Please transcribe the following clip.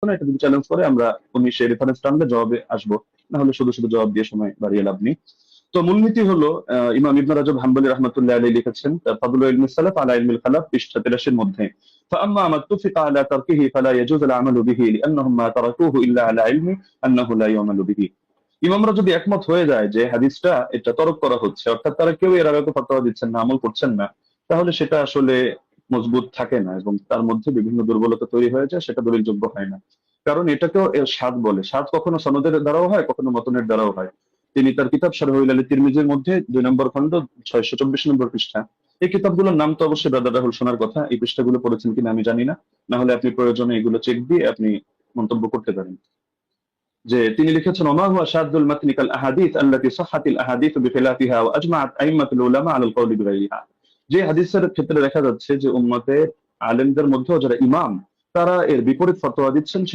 এটা যদি চ্যালেঞ্জ করে আমরা উনি সেই রেফারেন্স টানলে জবাবে আসবো, না হলে শুধু শুধু জবাব দিয়ে সময় বাড়িয়ে লাভ নেই। তো মূলনীতি হলো ইমাম ইবনে রাজব হাম্বলী রাহমাতুল্লাহ আলাইহি লিখেছেন তার ফাদলুল ইলমি সালাফ আলা ইলমিল খালাফ পৃষ্ঠা 83 এর মধ্যে فأما ما اتفق على تركه فلا يجوز العمل به لأنهم ما تركوه إلا على علم أنه لا يعمل به। ইমামরা যদি একমত হয়ে যায় যে হাদিসটা এটা তরক করা হচ্ছে, অর্থাৎ তারা কেউ এর আগে ফতোয়া দিচ্ছেন না, আমল করছেন না, তাহলে সেটা আসলে মজবুত থাকে না এবং তার মধ্যে বিভিন্ন দুর্বলতা তৈরি হয়ে যায়, সেটা দলিলযোগ্য হয় না। কারণ এটাকেও এর স্বাদ বলে, স্বাদ কখনো সনদের দ্বারাও হয়, কখনো মতনের দ্বারাও হয়। তিনি তার কিতাব শারহুল আলী তিরমিজির মধ্যে 2 নম্বর খণ্ড 624 নম্বর পৃষ্ঠা, এই কিতাবগুলোর নাম তো অবশ্যই ব্রাদার রাহুল শোনার কথা, এই পৃষ্ঠাগুলো পড়েছেন কিনা আমি জানি না, না হলে আপনি প্রয়োজনে এগুলো চেক দিয়ে আপনি মন্তব্য করতে পারেন। যে তিনি লিখেছেন ওমা হুয়া শাদুল মাতনি কাল আহাদিস আল্লাতী সাহহাতিল আহাদিস বিখিলাফিহা ওয়া আজমাআত আইম্মাতুল উলামা আলাল কওলি বিগাইরিহা। যে হাদিসের ক্ষেত্রে দেখা যাচ্ছে যে উম্মতের আলেমদের মধ্যেও যারা ইমাম তারা এর বিপরীত ফতোয়া দিচ্ছেন,